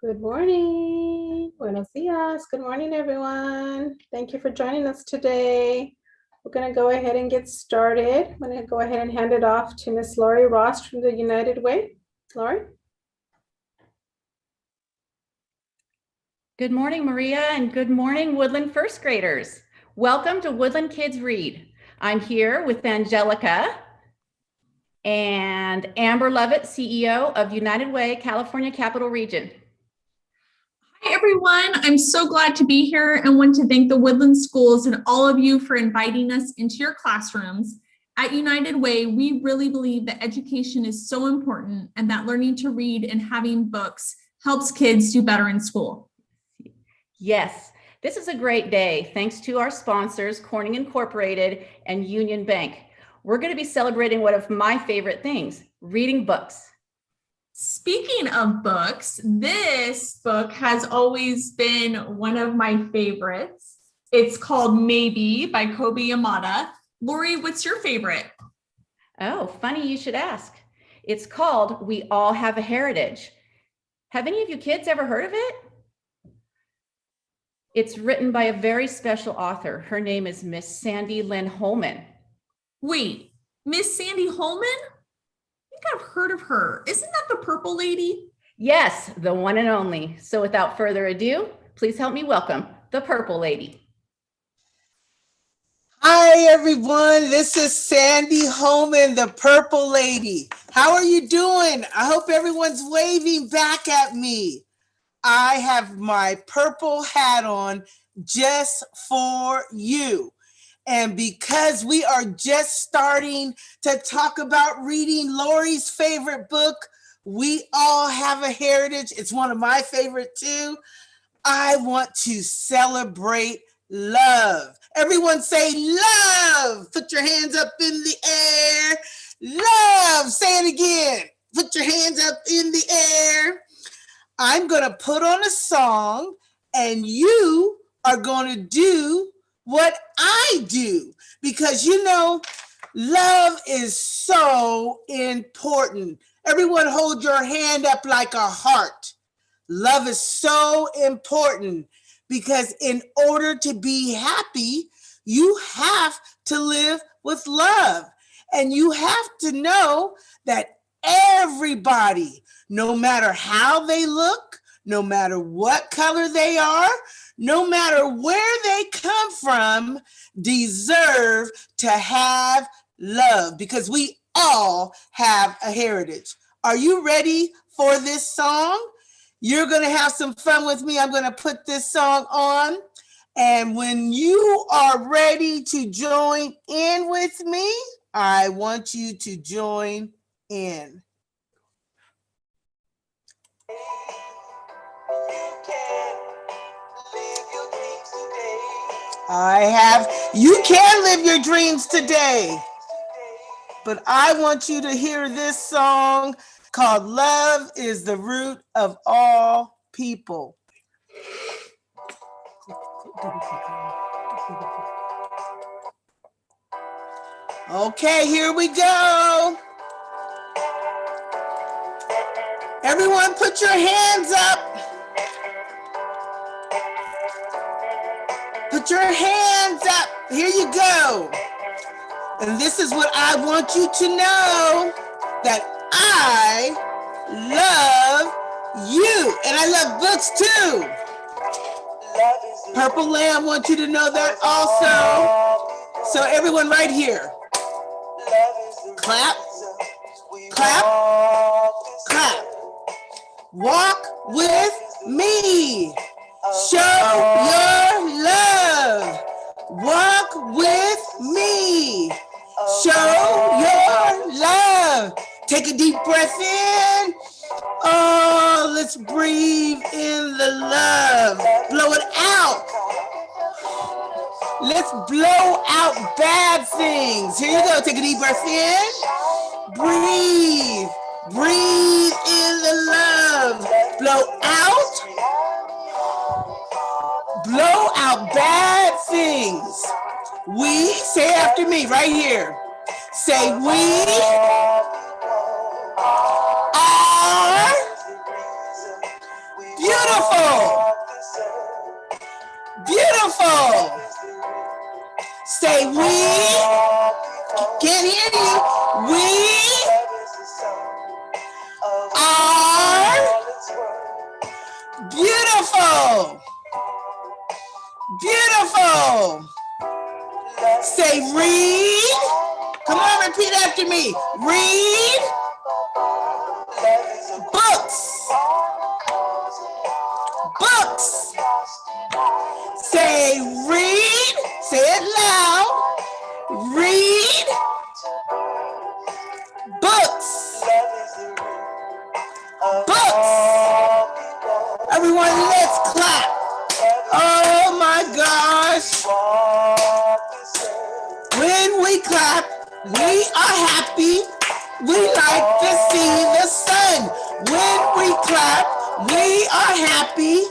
Good morning. Buenos dias. Good morning, everyone. Thank you for joining us today. We're going to go ahead and get started. I'm going to go ahead and hand it off to Miss Lori Ross from the United Way. Lori? Good morning, Maria, and good morning, Woodland first graders. Welcome to Woodland Kids Read. I'm here with Angelica and Amber Lovett, CEO of United Way, California Capital Region. Hi, everyone. I'm so glad to be here and want to thank the Woodland schools and all of you for inviting us into your classrooms. At United Way, we really believe that education is so important and that learning to read and having books helps kids do better in school. Yes, this is a great day thanks to our sponsors, Corning Incorporated and Union Bank. We're going to be celebrating one of my favorite things, reading books. Speaking of books, this book has always been one of my favorites. It's called Maybe by Kobe Yamada. Lori, what's your favorite? Oh, funny you should ask. It's called We All Have a Heritage. Have any of you kids ever heard of it? It's written by a very special author. Her name is Miss Sandy Lynn Holman. Wait, Miss Sandy Holman? I think I've heard of her. Isn't that the purple lady? Yes, the one and only. So without further ado, please help me welcome the purple lady. Hi, everyone. This is Sandy Holman, the purple lady. How are you doing? I hope everyone's waving back at me. I have my purple hat on just for you. And because we are just starting to talk about reading Lori's favorite book, We All Have a Heritage. It's one of my favorite too. I want to celebrate love. Everyone say love. Put your hands up in the air. Love. Say it again. Put your hands up in the air. I'm going to put on a song and you are going to do what I do, because you know, love is so important. Everyone hold your hand up like a heart. Love is so important because in order to be happy, you have to live with love. And you have to know that everybody, no matter how they look, no matter what color they are, no matter where they come from, deserve to have love because we all have a heritage. Are you ready for this song? You're going to have some fun with me. I'm going to put this song on. And when you are ready to join in with me, I want you to join in. You can live your dreams today. But I want you to hear this song called Love is the Root of All People. Okay, here we go. Everyone put your hands up. Put your hands up. Here you go. And this is what I want you to know, that I love you. And I love books too. Purple Lamb wants you to know that also. So everyone right here. Clap, clap, clap. Walk with me. Show your love. Walk with me. Show your love. Take a deep breath in. Oh, let's breathe in the love. Blow it out. Let's blow out bad things. Here you go. Take a deep breath in. Breathe. Breathe in the love. Blow out. Blow out bad things. We, say after me right here. Say we are Beautiful. Beautiful. Say we. Can't hear you. We are beautiful. Beautiful. Say read. Come on, repeat after me. Read books. Books. Say read. Say it loud. Read books. Books. Everyone, let's clap. Oh my gosh. When we clap, we are happy. We like to see the sun. When we clap, we are happy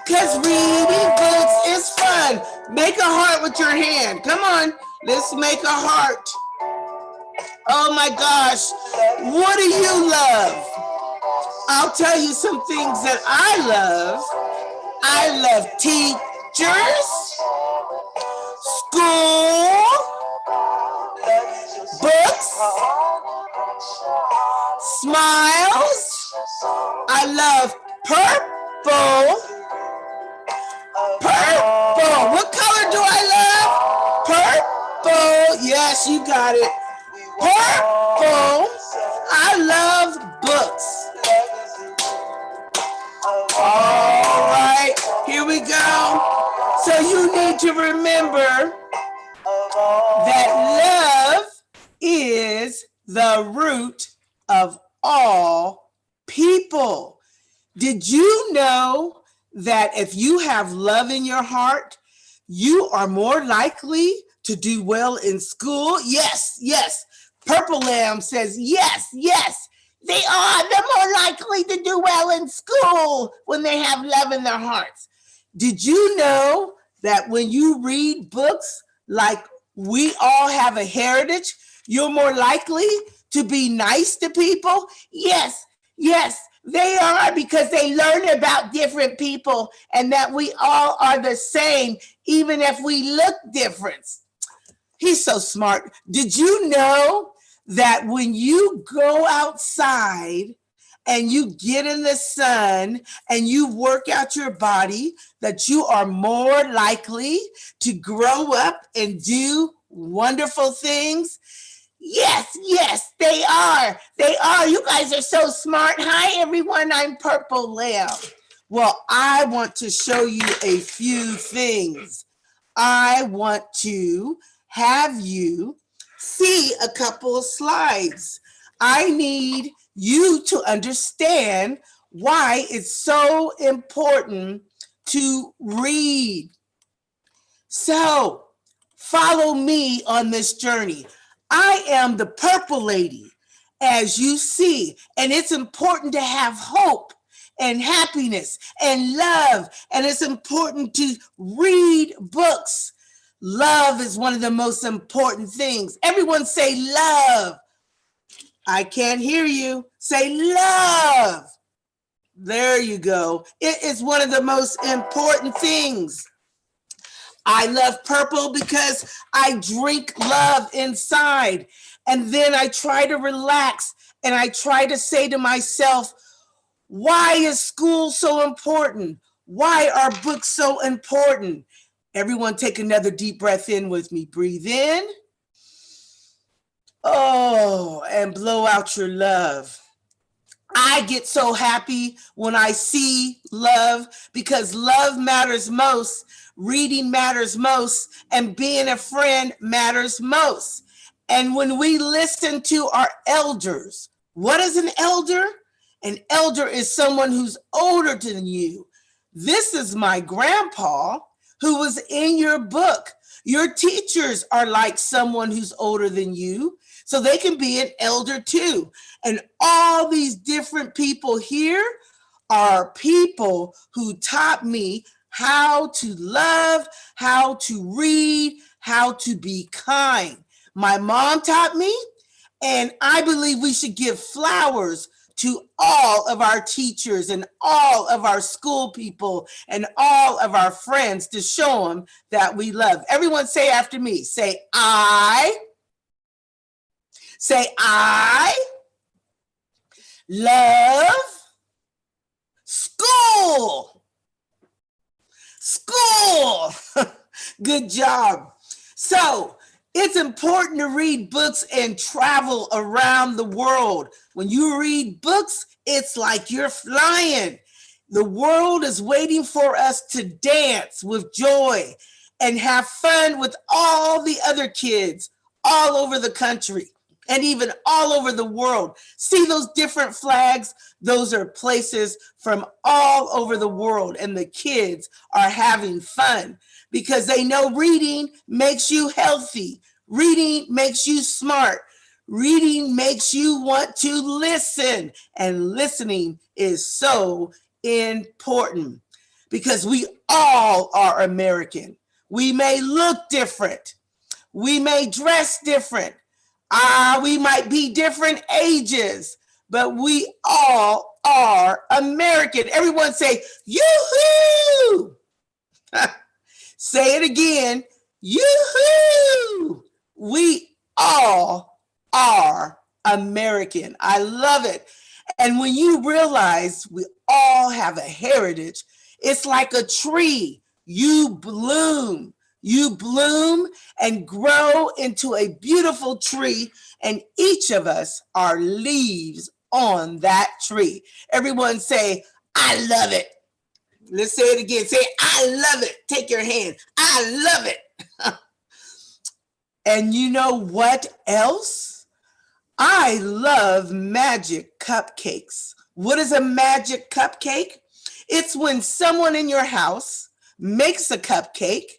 because reading books is fun. Make a heart with your hand. Come on, let's make a heart. Oh my gosh, what do you love? I'll tell you some things that I love. I love teachers, school, books, smiles. I love purple. Purple. What color do I love? Purple. Yes, you got it. Purple. I love books. All right, here we go. So you need to remember that love is the root of all people. Did you know that if you have love in your heart, you are more likely to do well in school? Yes, yes. Purple Lamb says yes, yes. They are. They're more likely to do well in school when they have love in their hearts. Did you know that when you read books like We All Have a Heritage, you're more likely to be nice to people? Yes, yes, they are, because they learn about different people and that we all are the same, even if we look different. He's so smart. Did you know that when you go outside and you get in the sun and you work out your body, that you are more likely to grow up and do wonderful things? Yes, yes, they are. They are. You guys are so smart. Hi, everyone. I'm Purple Lamb. Well, I want to show you a few things. I want to have you see a couple of slides. I need you to understand why it's so important to read. So follow me on this journey. I am the purple lady, as you see, and it's important to have hope and happiness and love, and it's important to read books. Love is one of the most important things. Everyone say love. I can't hear you. Say love. There you go. It is one of the most important things. I love purple because I drink love inside. And then I try to relax and I try to say to myself, why is school so important? Why are books so important? Everyone take another deep breath in with me. Breathe in. Oh, and blow out your love. I get so happy when I see love because love matters most, reading matters most, and being a friend matters most. And when we listen to our elders, what is an elder? An elder is someone who's older than you. This is my grandpa who was in your book. Your teachers are like someone who's older than you, so they can be an elder too. And all these different people here are people who taught me how to love, how to read, how to be kind. My mom taught me, and I believe we should give flowers to all of our teachers and all of our school people and all of our friends to show them that we love. Everyone say after me, say I love school. School. Good job. So it's important to read books and travel around the world. When you read books, it's like you're flying. The world is waiting for us to dance with joy and have fun with all the other kids all over the country and even all over the world. See those different flags? Those are places from all over the world, and the kids are having fun because they know reading makes you healthy. Reading makes you smart. Reading makes you want to listen, and listening is so important because we all are American. We may look different. We may dress different. We might be different ages, but we all are American. Everyone say, yoo-hoo! Say it again, yoo-hoo! We all are American. I love it. And when you realize we all have a heritage, it's like a tree. You bloom and grow into a beautiful tree, and each of us are leaves on that tree. Everyone say, I love it. Let's say it again. Say, I love it. Take your hand. I love it. And you know what else? I love magic cupcakes. What is a magic cupcake? It's when someone in your house makes a cupcake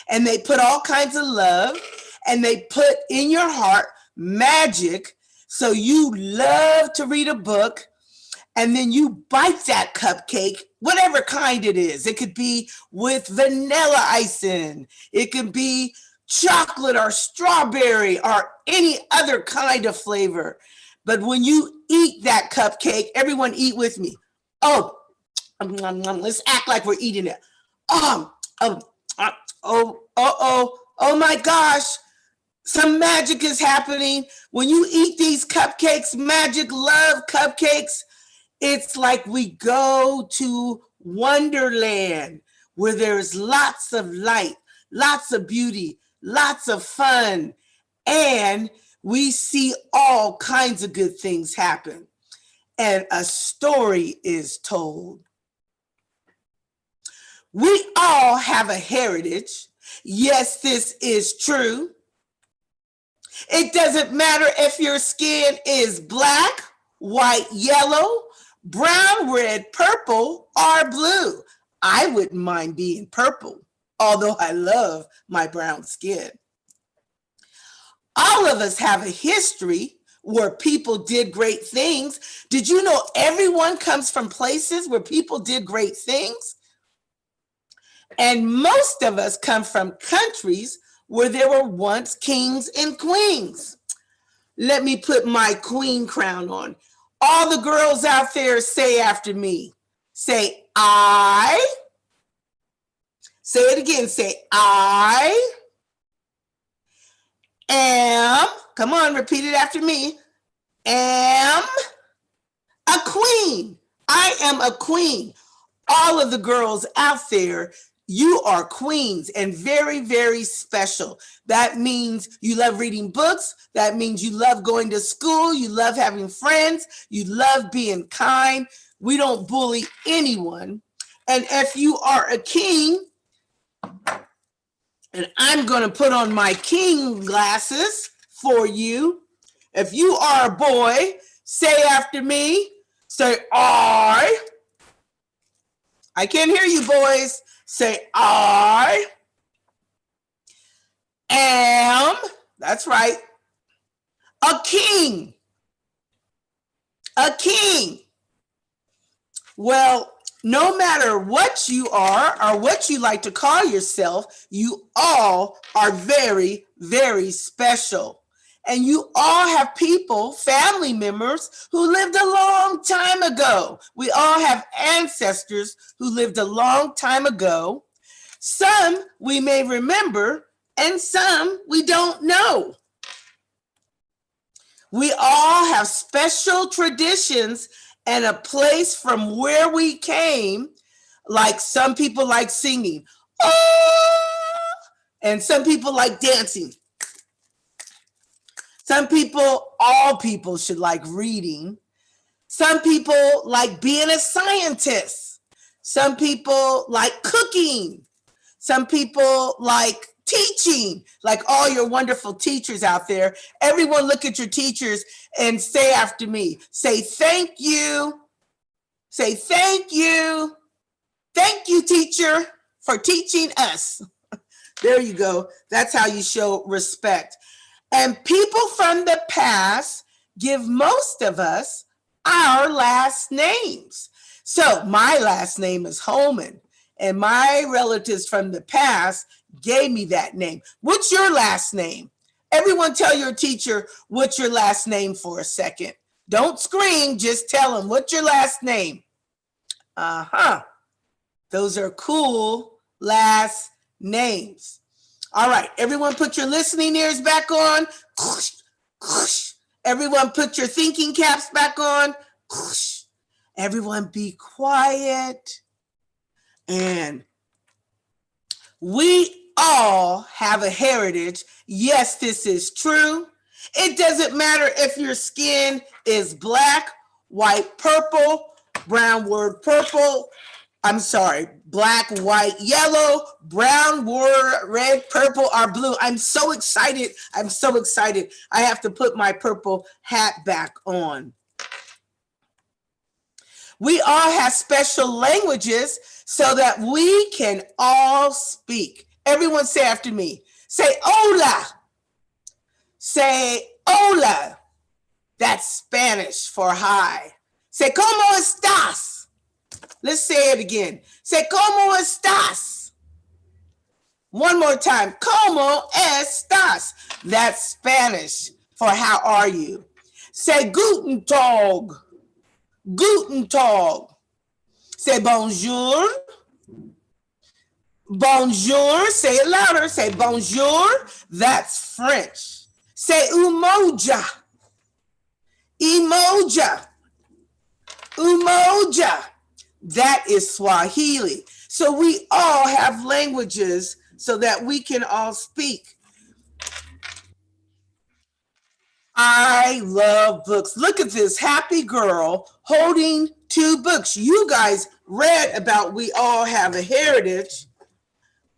and they put all kinds of love and they put in your heart magic. So you love to read a book and then you bite that cupcake, whatever kind it is. It could be with vanilla icing. It could be chocolate or strawberry or any other kind of flavor. But when you eat that cupcake, everyone eat with me. Oh, let's act like we're eating it. Oh my gosh, some magic is happening. When you eat these cupcakes, magic love cupcakes, it's like we go to Wonderland where there's lots of light, lots of beauty, lots of fun, and we see all kinds of good things happen. And a story is told. We all have a heritage. Yes, this is true. It doesn't matter if your skin is black, white, yellow, brown, red, purple, or blue. I wouldn't mind being purple, although I love my brown skin. All of us have a history where people did great things. Did you know everyone comes from places where people did great things? And most of us come from countries where there were once kings and queens. Let me put my queen crown on. All the girls out there say after me, say, I. Say it again, say, I am, come on, repeat it after me, am a queen. I am a queen. All of the girls out there, you are queens and very, very special. That means you love reading books. That means you love going to school. You love having friends. You love being kind. We don't bully anyone. And if you are a king, and I'm going to put on my king glasses for you. If you are a boy, say after me, say I. I can't hear you, boys. Say, I am, that's right, a king. A king. Well, no matter what you are or what you like to call yourself, you all are very, very special. And you all have people, family members, who lived a long time ago. We all have ancestors who lived a long time ago. Some we may remember, and some we don't know. We all have special traditions and a place from where we came. Like some people like singing, oh, and some people like dancing. Some people, all people should like reading. Some people like being a scientist. Some people like cooking. Some people like teaching, like all your wonderful teachers out there. Everyone look at your teachers and say after me, say thank you. Say thank you. Thank you, teacher, for teaching us. There you go. That's how you show respect. And people from the past give most of us our last names. So my last name is Holman, and my relatives from the past gave me that name. What's your last name? Everyone tell your teacher what's your last name for a second. Don't scream, just tell them what's your last name. Those are cool last names. All right, everyone put your listening ears back on. Everyone put your thinking caps back on. Everyone be quiet. And we all have a heritage. Yes, this is true. It doesn't matter if your skin is black, white, purple, brown word purple. I'm sorry, black, white, yellow, brown, red, purple, or blue. I'm so excited. I'm so excited. I have to put my purple hat back on. We all have special languages so that we can all speak. Everyone say after me. Say hola. Say hola. That's Spanish for hi. Say ¿cómo estás? Let's say it again. Say, ¿cómo estás? One more time. ¿Cómo estás? That's Spanish for how are you? Say, guten Tag. Guten Tag. Say, bonjour. Bonjour. Say it louder. Say, bonjour. That's French. Say, umoja. Emoja. Umoja. That is Swahili. So we all have languages so that we can all speak. I love books. Look at this happy girl holding 2 books. You guys read about We All Have a Heritage.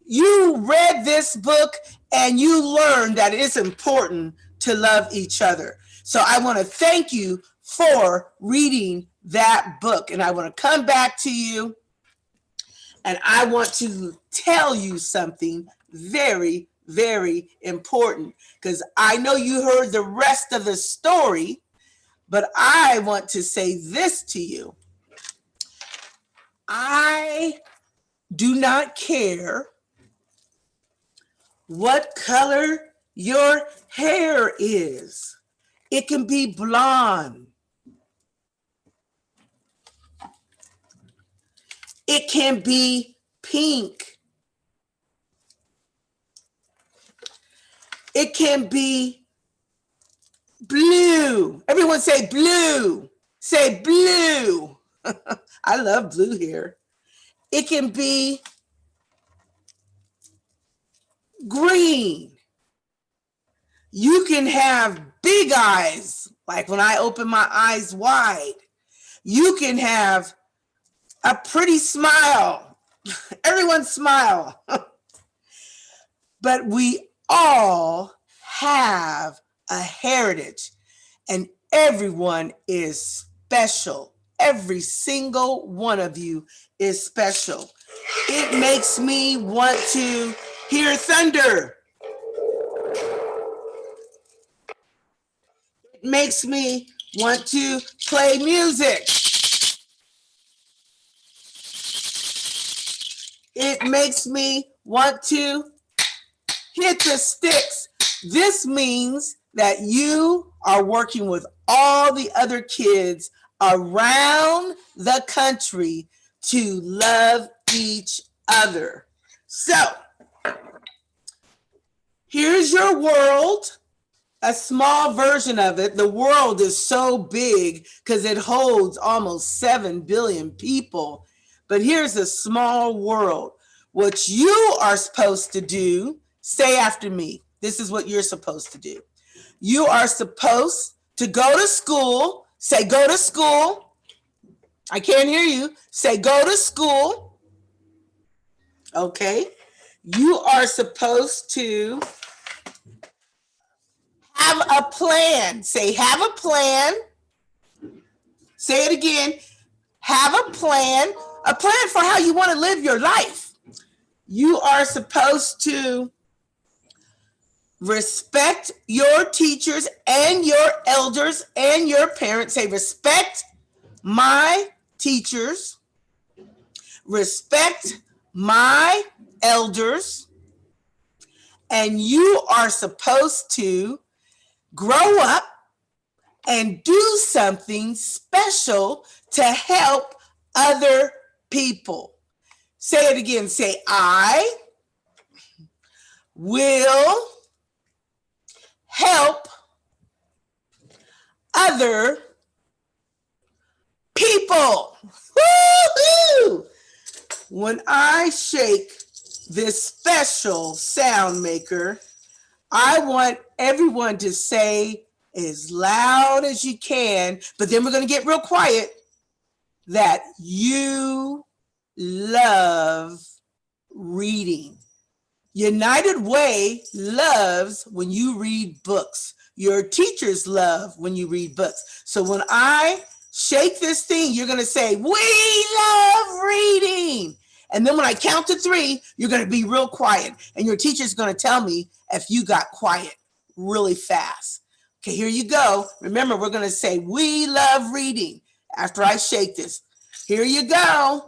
You read this book and you learned that it's important to love each other. So I want to thank you for reading that book. And I want to come back to you and I want to tell you something very, very important, because I know you heard the rest of the story, but I want to say this to you. I do not care what color your hair is. It can be blonde. It can be pink. It can be blue. Everyone say blue. Say blue. I love blue hair. It can be green. You can have big eyes, like when I open my eyes wide. You can have a pretty smile. Everyone smile. But we all have a heritage and everyone is special. Every single one of you is special. It makes me want to hear thunder. It makes me want to play music. It makes me want to hit the sticks. This means that you are working with all the other kids around the country to love each other. So, here's your world, a small version of it. The world is so big because it holds almost 7 billion people. But here's a small world. What you are supposed to do, say after me. This is what you're supposed to do. You are supposed to go to school. Say, go to school. I can't hear you. Say, go to school. Okay. You are supposed to have a plan. Say, have a plan. Say it again. Have a plan for how you want to live your life. You are supposed to respect your teachers and your elders and your parents. Say, respect my teachers, respect my elders, and you are supposed to grow up and do something special to help other people. Say it again. Say, I will help other people. Woo-hoo! When I shake this special sound maker, I want everyone to say as loud as you can, but then we're going to get real quiet, that you love reading. United Way loves when you read books. Your teachers love when you read books. So when I shake this thing, you're going to say, we love reading. And then when I count to 3, you're going to be real quiet. And your teacher's going to tell me if you got quiet really fast. Okay, here you go. Remember, we're going to say, we love reading after I shake this. Here you go.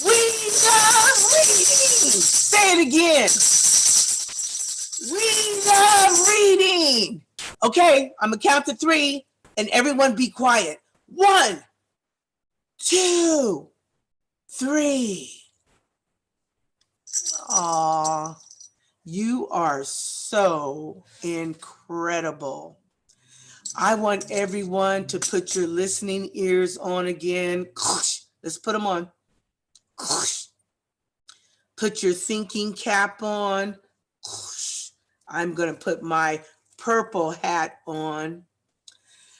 We love reading. Say it again. We love reading. Okay, I'm going to count to 3 and everyone be quiet. 1, 2, 3. Aw, you are so incredible. I want everyone to put your listening ears on again. Let's put them on. Put your thinking cap on. I'm going to put my purple hat on.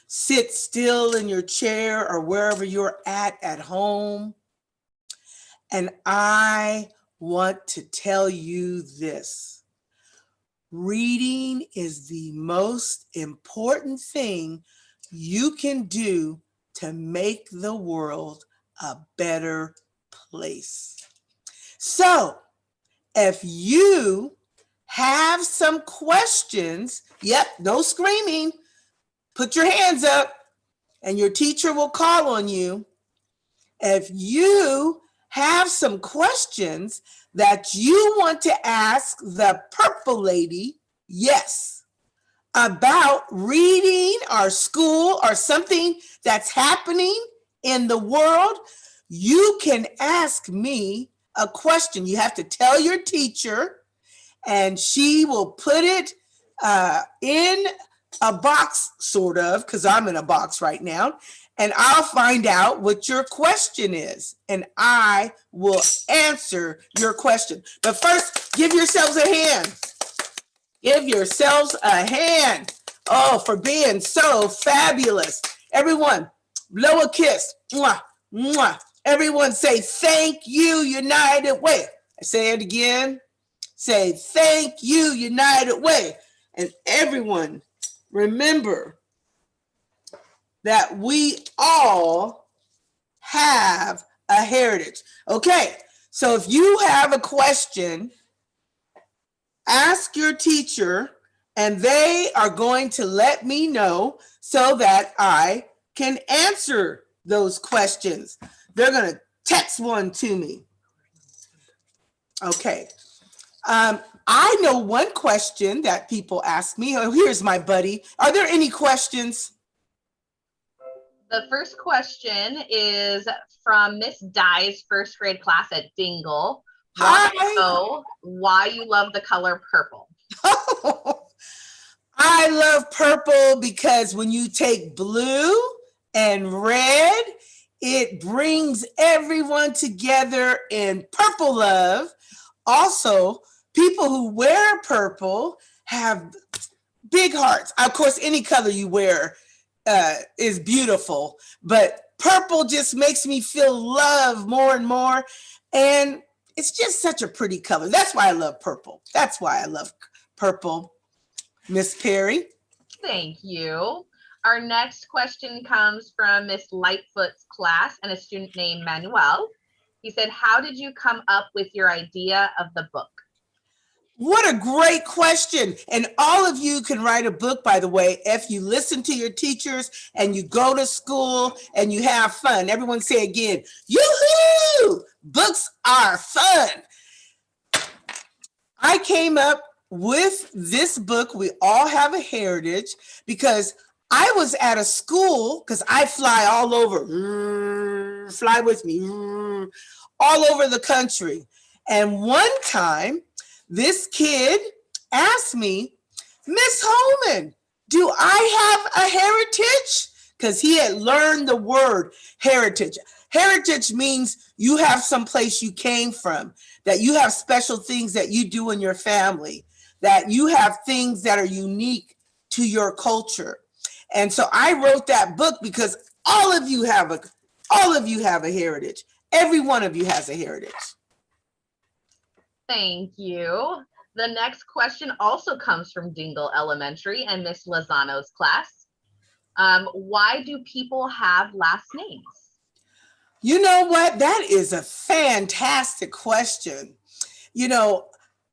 Sit still in your chair or wherever you're at home. And I want to tell you this. Reading is the most important thing you can do to make the world a better place. So, if you have some questions, no screaming, put your hands up and your teacher will call on you. If you have some questions that you want to ask the purple lady, yes, about reading or school or something that's happening in the world, you can ask me a question. You have to tell your teacher and she will put it in a box, sort of, because I'm in a box right now. And I'll find out what your question is, and I will answer your question. But first, give yourselves a hand. Give yourselves a hand. Oh, for being so fabulous. Everyone, blow a kiss. Mwah, mwah. Everyone say, thank you, United Way. I say it again. Say, thank you, United Way. And everyone, remember that we all have a heritage. Okay, so if you have a question, ask your teacher and they are going to let me know so that I can answer those questions. They're going to text one to me. Okay. I know one question that people ask me. Oh, here's my buddy. Are there any questions? The first question is from Miss Dye's first grade class at Dingle. Want to know why you love the color purple. I love purple because when you take blue and red, it brings everyone together in purple love. Also, people who wear purple have big hearts. Of course, any color you wear is beautiful, but purple just makes me feel love more and more. And it's just such a pretty color. That's why I love purple. That's why I love purple. Miss Perry. Thank you. Our next question comes from Miss Lightfoot's class and a student named Manuel. He said, how did you come up with your idea of the book? What a great question. And all of you can write a book, by the way, if you listen to your teachers and you go to school and you have fun. Everyone say again, yoo-hoo! Books are fun. I came up with this book, We All Have a Heritage, because I was at a school, because I fly all over, fly with me, all over the country. And one time, this kid asked me, Miss Holman, do I have a heritage? Because he had learned the word heritage. Heritage means you have some place you came from, that you have special things that you do in your family, that you have things that are unique to your culture. And so I wrote that book because all of you have a heritage. Every one of you has a heritage. Thank you. The next question also comes from Dingle Elementary and Miss Lozano's class. Why do people have last names? You know what? That is a fantastic question. You know,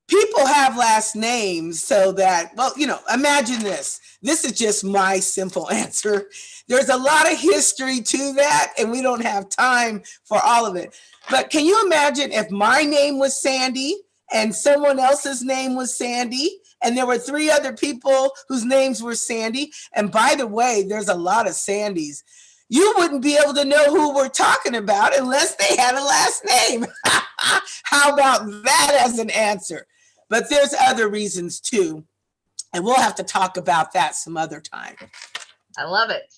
people have last names so that, well, you know, imagine this. This is just my simple answer. There's a lot of history to that, and we don't have time for all of it. But can you imagine if my name was Sandy and someone else's name was Sandy, and there were 3 other people whose names were Sandy? And by the way, there's a lot of Sandys. You wouldn't be able to know who we're talking about unless they had a last name. How about that as an answer? But there's other reasons too. And we'll have to talk about that some other time. I love it.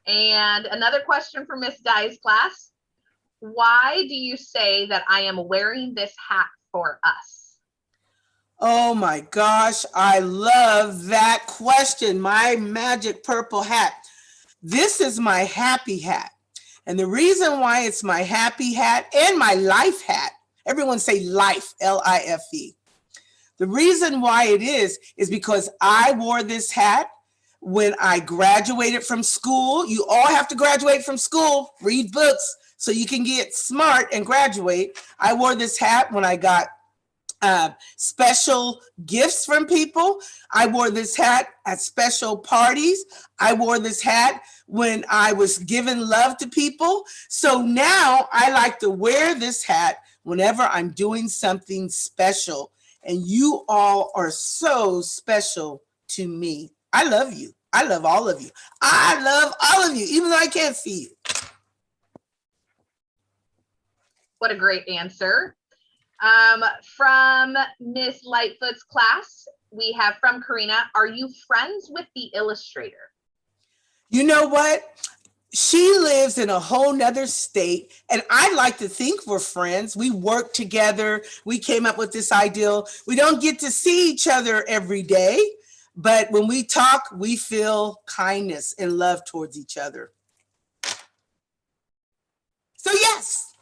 And another question for Miss Dye's class. Why do you say that I am wearing this hat for us? Oh my gosh, I love that question. My magic purple hat. This is my happy hat. And the reason why it's my happy hat and my life hat, everyone say life, L-I-F-E. The reason why it is because I wore this hat when I graduated from school. You all have to graduate from school, read books so you can get smart and graduate. I wore this hat when I got special gifts from people. I wore this hat at special parties. I wore this hat when I was giving love to people. So now I like to wear this hat whenever I'm doing something special. And you all are so special to me. I love you. I love all of you. I love all of you, even though I can't see you. What a great answer. From Miss Lightfoot's class, we have from Karina, are you friends with the illustrator? You know what? She lives in a whole nother state, and I like to think we're friends. We work together. We came up with this ideal. We don't get to see each other every day, but when we talk, we feel kindness and love towards each other. So yes.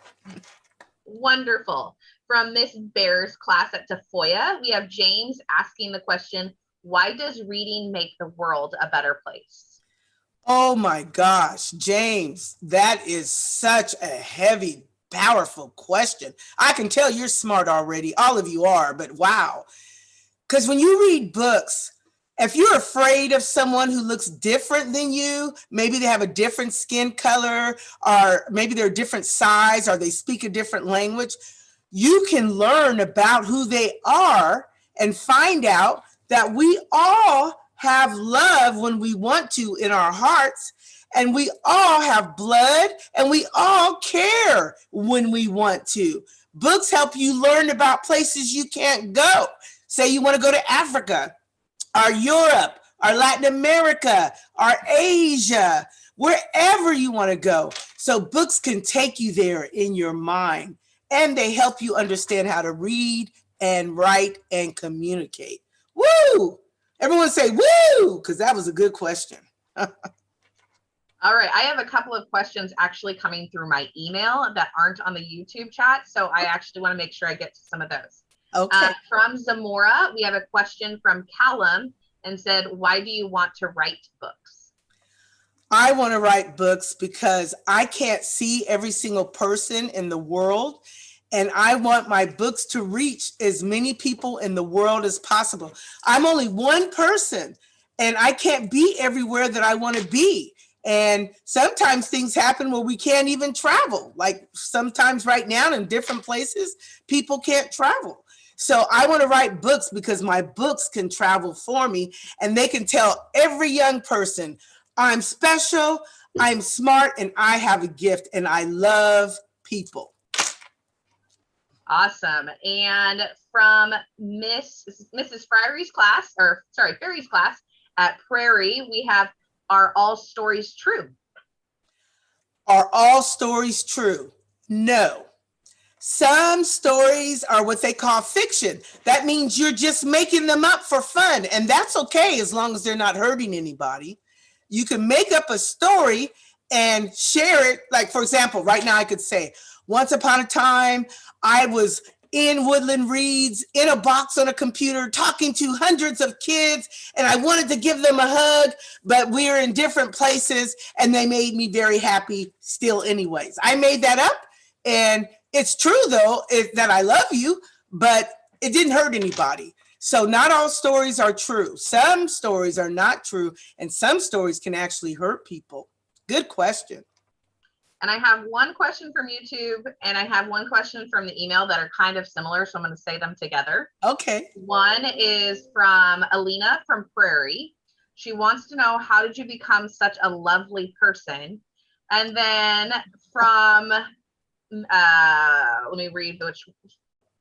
Wonderful. From Miss Bear's class at Tafoya, we have James asking the question, why does reading make the world a better place? Oh my gosh, James, that is such a heavy, powerful question. I can tell you're smart already. All of you are, but wow. Because when you read books, if you're afraid of someone who looks different than you, maybe they have a different skin color, or maybe they're a different size, or they speak a different language, you can learn about who they are and find out that we all have love when we want to in our hearts, and we all have blood, and we all care when we want to. Books help you learn about places you can't go. Say you want to go to Africa, or Europe, or Latin America, or Asia, wherever you want to go. So books can take you there in your mind, and they help you understand how to read and write and communicate. Woo! Everyone say woo, because that was a good question. All right, I have a couple of questions actually coming through my email that aren't on the YouTube chat, so I actually want to make sure I get to some of those. Okay. From Zamora, we have a question from Callum and said, why do you want to write books? I want to write books because I can't see every single person in the world, and I want my books to reach as many people in the world as possible. I'm only one person, and I can't be everywhere that I want to be. And sometimes things happen where we can't even travel. Like sometimes right now in different places, people can't travel. So I want to write books because my books can travel for me, and they can tell every young person, I'm special, I'm smart, and I have a gift, and I love people. Awesome. And from Mrs. Ferry's class at Prairie, we have, are all stories true? Are all stories true? No. Some stories are what they call fiction. That means you're just making them up for fun, and that's okay as long as they're not hurting anybody. You can make up a story and share it. Like, for example, right now I could say, once upon a time, I was in Woodland Reads in a box on a computer talking to hundreds of kids, and I wanted to give them a hug, but we were in different places and they made me very happy still anyways. I made that up, and it's true though, that I love you, but it didn't hurt anybody. So not all stories are true. Some stories are not true, and some stories can actually hurt people. Good question. And I have one question from YouTube, and I have one question from the email that are kind of similar, so I'm going to say them together. Okay. One is from Alina from Prairie. She wants to know, how did you become such a lovely person? And then from, let me read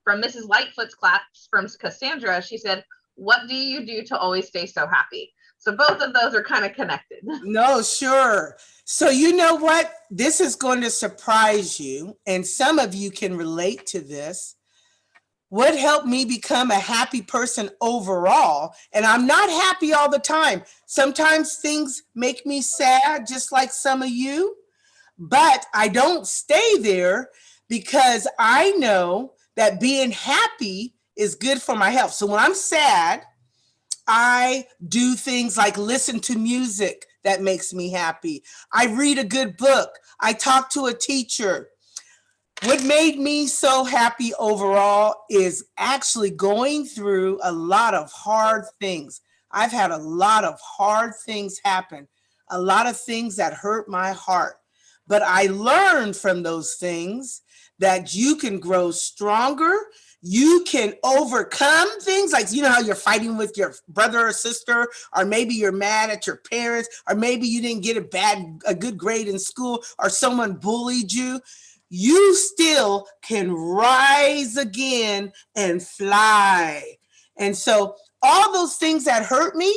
from Mrs. Lightfoot's class, from Cassandra, she said, what do you do to always stay so happy? So both of those are kind of connected. No, sure. So you know what? This is going to surprise you, and some of you can relate to this. What helped me become a happy person overall, and I'm not happy all the time. Sometimes things make me sad, just like some of you, but I don't stay there because I know that being happy is good for my health. So when I'm sad, I do things like listen to music that makes me happy. I read a good book. I talk to a teacher. What made me so happy overall is actually going through a lot of hard things. I've had a lot of hard things happen, a lot of things that hurt my heart. But I learned from those things that you can grow stronger. You can overcome things like, you know how you're fighting with your brother or sister, or maybe you're mad at your parents, or maybe you didn't get a good grade in school, or someone bullied you. You still can rise again and fly. And so all those things that hurt me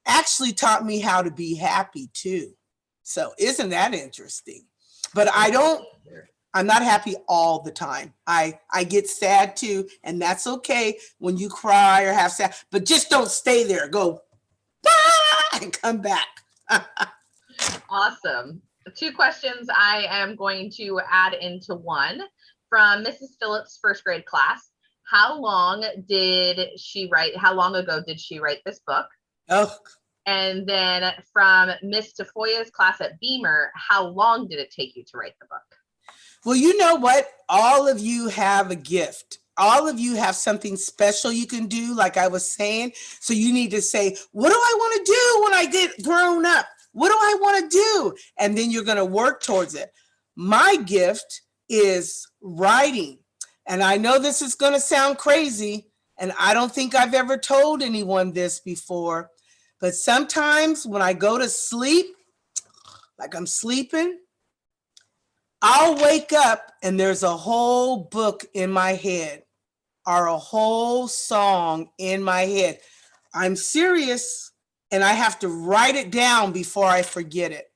actually taught me how to be happy too. So isn't that interesting? But I'm not happy all the time. I get sad too, and that's okay when you cry or have sad, but just don't stay there. Go and come back. Awesome. 2 questions I am going to add into one from Mrs. Phillips' first grade class. How long ago did she write this book? Oh. And then from Miss Tafoya's class at Beamer, how long did it take you to write the book? Well, you know what? All of you have a gift. All of you have something special you can do, like I was saying. So you need to say, what do I want to do when I get grown up? What do I want to do? And then you're going to work towards it. My gift is writing. And I know this is going to sound crazy, And I don't think I've ever told anyone this before, but sometimes when I go to sleep, like I'm sleeping, I'll wake up and there's a whole book in my head or a whole song in my head. I'm serious, and I have to write it down before I forget it.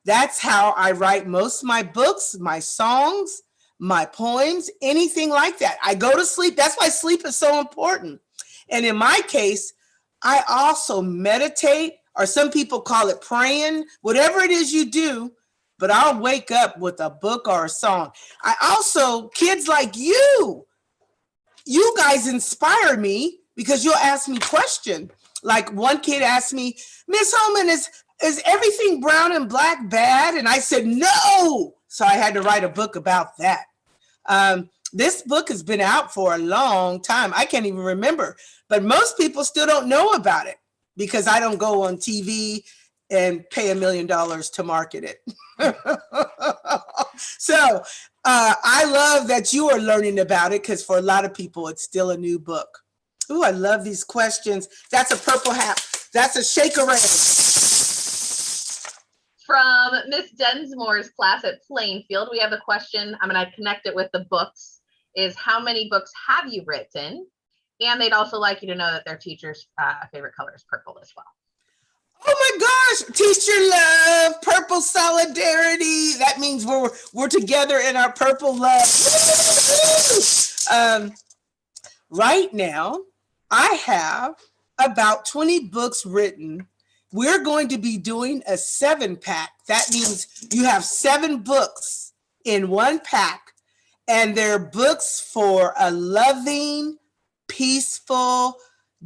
That's how I write most of my books, my songs, my poems, anything like that. I go to sleep. That's why sleep is so important. And in my case, I also meditate, or some people call it praying, whatever it is you do, but I'll wake up with a book or a song. I also, kids like you guys inspire me because you'll ask me questions. Like one kid asked me, Miss Holman, is everything brown and black bad? And I said, no. So I had to write a book about that. This book has been out for a long time. I can't even remember, but most people still don't know about it because I don't go on TV and pay $1 million to market it. So I love that you are learning about it because for a lot of people, it's still a new book. Ooh, I love these questions. That's a purple hat. That's a shaker. From Miss Densmore's class at Plainfield, we have a question. I'm going to connect it with the books. Is how many books have you written? And they'd also like you to know that their teacher's favorite color is purple as well. Oh my gosh, teacher love, purple solidarity. That means we're together in our purple love. Right now, I have about 20 books written. We're going to be doing a 7-pack. That means you have 7 books in one pack, and they're books for a loving, peaceful,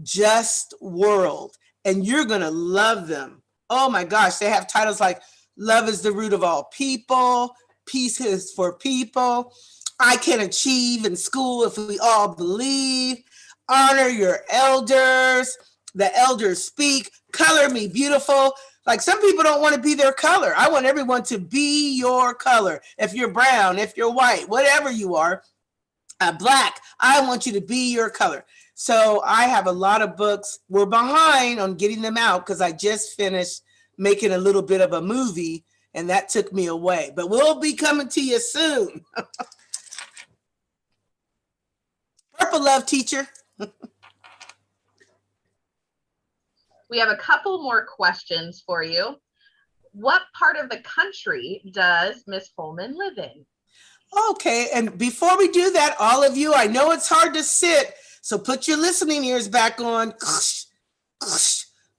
just world. And you're going to love them. Oh my gosh, they have titles like Love is the Root of All People, Peace is for People, I Can Achieve in School If We All Believe, Honor Your Elders, The Elders Speak, Color Me Beautiful. Like some people don't want to be their color. I want everyone to be your color. If you're brown, if you're white, whatever you are, black, I want you to be your color. So I have a lot of books. We're behind on getting them out because I just finished making a little bit of a movie and that took me away. But we'll be coming to you soon. Purple love, teacher. We have a couple more questions for you. What part of the country does Miss Holman live in? Okay, and before we do that, all of you, I know it's hard to sit, so put your listening ears back on.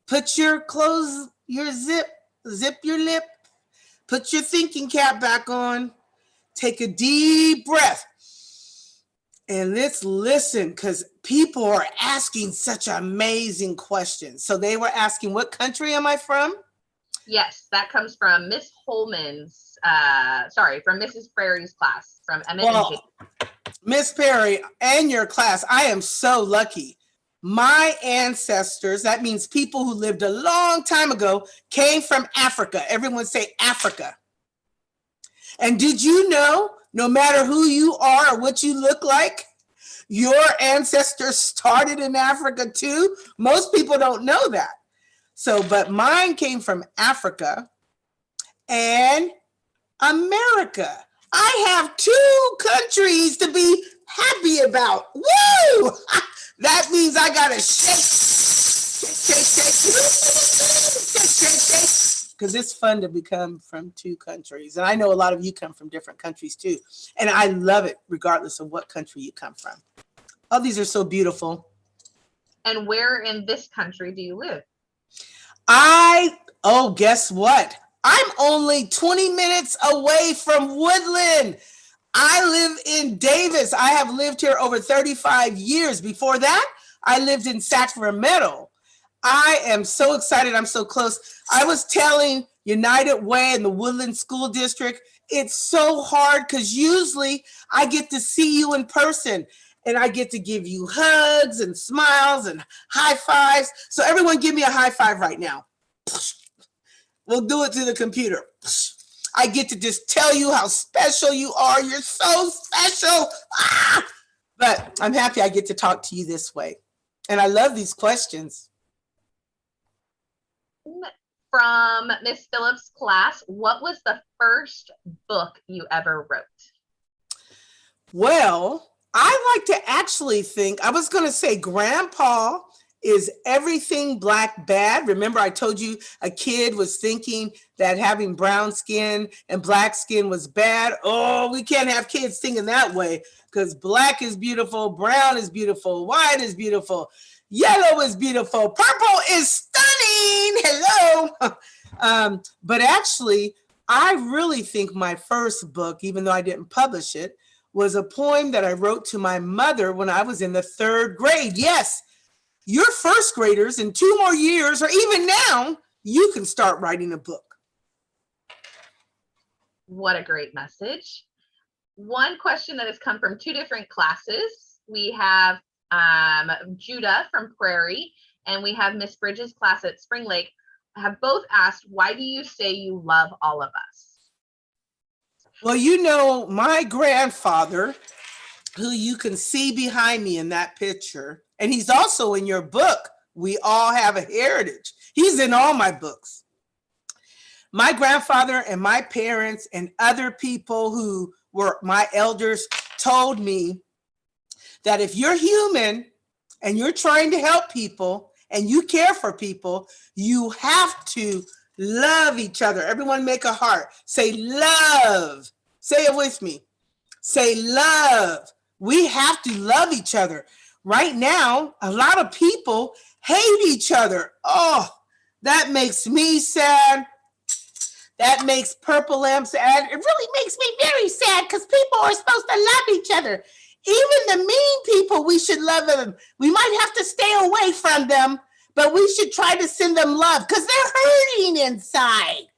Put your clothes, zip your lip. Put your thinking cap back on. Take a deep breath. And let's listen because people are asking such amazing questions. So they were asking, what country am I from? Yes, that comes from Miss Holman's, from Mrs. Prairie's class, from Emmett and Jake. Miss Perry and your class, I am so lucky. My ancestors, that means people who lived a long time ago, came from Africa. Everyone say Africa. And did you know, no matter who you are or what you look like, your ancestors started in Africa too? Most people don't know that. So, but mine came from Africa and America. I have 2 countries to be happy about. Woo! That means I gotta shake, because it's fun to become from 2 countries. And I know a lot of you come from different countries too. And I love it regardless of what country you come from. Oh, these are so beautiful. And where in this country do you live? Guess what? I'm only 20 minutes away from Woodland. I live in Davis. I have lived here over 35 years. Before that, I lived in Sacramento. I am so excited. I'm so close. I was telling United Way and the Woodland School District, it's so hard because usually I get to see you in person and I get to give you hugs and smiles and high fives. So everyone give me a high five right now. We'll do it through the computer. I get to just tell you how special you are. You're so special. But I'm happy I get to talk to you this way. And I love these questions. From Miss Phillips' class, what was the first book you ever wrote? Well, I like to actually think, I was going to say Grandpa is everything black bad. Remember, I told you a kid was thinking that having brown skin and black skin was bad. Oh, we can't have kids thinking that way because black is beautiful, brown is beautiful, white is beautiful, yellow is beautiful, purple is stunning. Hello. But actually, I really think my first book, even though I didn't publish it, was a poem that I wrote to my mother when I was in the 3rd grade. Yes, your first graders in 2 more years, or even now, you can start writing a book. What a great message. One question that has come from 2 different classes. We have Judah from Prairie, and we have Miss Bridges' class at Spring Lake, have both asked, why do you say you love all of us? Well, you know, my grandfather, who you can see behind me in that picture, and he's also in your book, We All Have a Heritage. He's in all my books. My grandfather and my parents and other people who were my elders told me that if you're human and you're trying to help people and you care for people, you have to love each other. Everyone make a heart. Say love. Say it with me. Say love. We have to love each other. Right now, a lot of people hate each other. Oh, that makes me sad. That makes Purple M sad. It really makes me very sad because people are supposed to love each other. Even the mean people, we should love them. We might have to stay away from them, but we should try to send them love because they're hurting inside.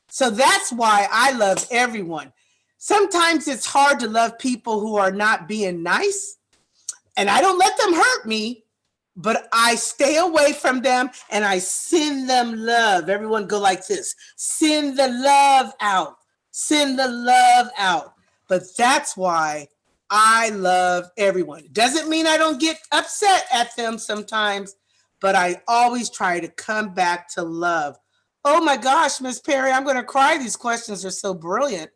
So that's why I love everyone. Sometimes it's hard to love people who are not being nice, and I don't let them hurt me, but I stay away from them and I send them love. Everyone go like this. Send the love out. Send the love out. But that's why I love everyone. It doesn't mean I don't get upset at them sometimes, but I always try to come back to love. Oh my gosh, Miss Perry, I'm going to cry. These questions are so brilliant.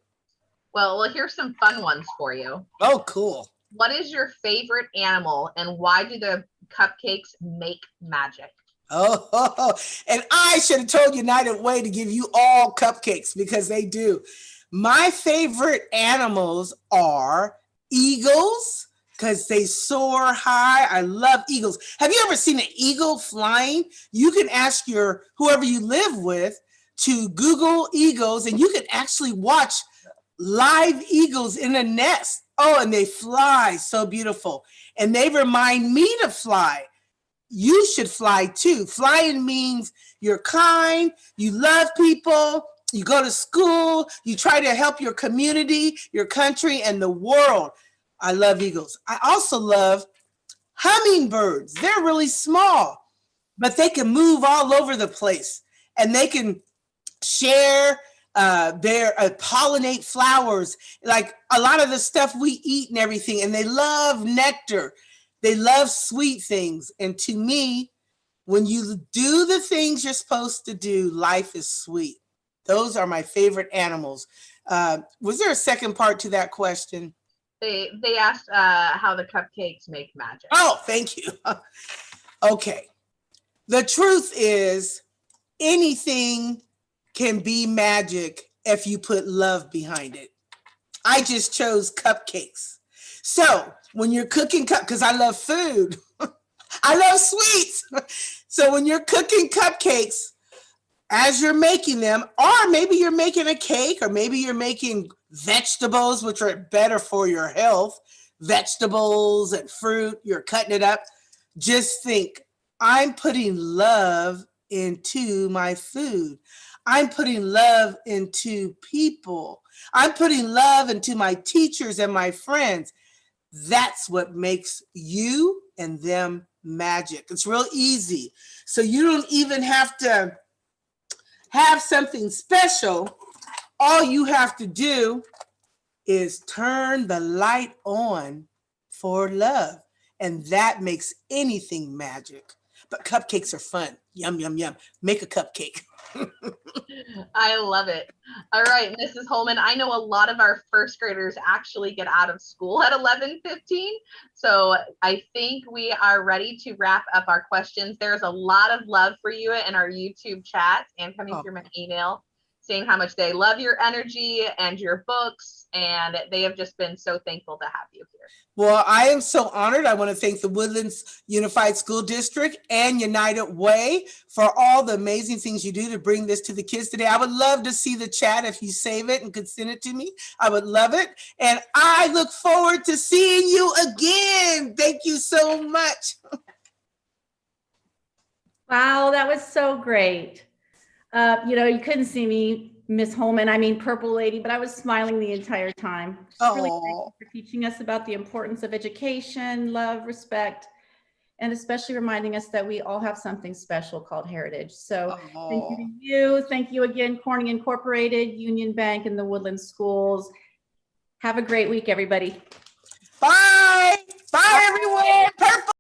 Well, here's some fun ones for you. Oh, cool. What is your favorite animal and why do the cupcakes make magic? Oh, and I should have told United Way to give you all cupcakes because they do. My favorite animals are eagles because they soar high. I love eagles. Have you ever seen an eagle flying? You can ask whoever you live with to Google eagles and you can actually watch live eagles in a nest. Oh, and they fly so beautiful. And they remind me to fly. You should fly too. Flying means you're kind, you love people, you go to school, you try to help your community, your country, and the world. I love eagles. I also love hummingbirds. They're really small, but they can move all over the place and they can share pollinate flowers, like a lot of the stuff we eat and everything, and they love nectar. They love sweet things. And to me, when you do the things you're supposed to do, life is sweet. Those are my favorite animals. Was there a second part to that question? They asked how the cupcakes make magic. Oh, thank you. Okay. The truth is anything can be magic if you put love behind it. I just chose cupcakes. So when you're cooking because I love food, I love sweets. So when you're cooking cupcakes, as you're making them, or maybe you're making a cake, or maybe you're making vegetables, which are better for your health, vegetables and fruit, you're cutting it up. Just think, I'm putting love into my food. I'm putting love into people. I'm putting love into my teachers and my friends. That's what makes you and them magic. It's real easy. So you don't even have to have something special. All you have to do is turn the light on for love. And that makes anything magic. But cupcakes are fun. Yum, yum, yum. Make a cupcake. I love it. All right, Mrs. Holman, I know a lot of our first graders actually get out of school at 11:15. So I think we are ready to wrap up our questions. There's a lot of love for you in our YouTube chat and coming through my email, saying how much they love your energy and your books. And they have just been so thankful to have you here. Well, I am so honored. I want to thank the Woodlands Unified School District and United Way for all the amazing things you do to bring this to the kids today. I would love to see the chat if you save it and could send it to me. I would love it. And I look forward to seeing you again. Thank you so much. Wow, that was so great. You couldn't see me, Miss Holman, I mean Purple Lady, but I was smiling the entire time. Just really thank you for teaching us about the importance of education, love, respect, and especially reminding us that we all have something special called heritage. So thank you to you. Thank you again, Corning Incorporated, Union Bank, and the Woodland Schools. Have a great week, everybody. Bye.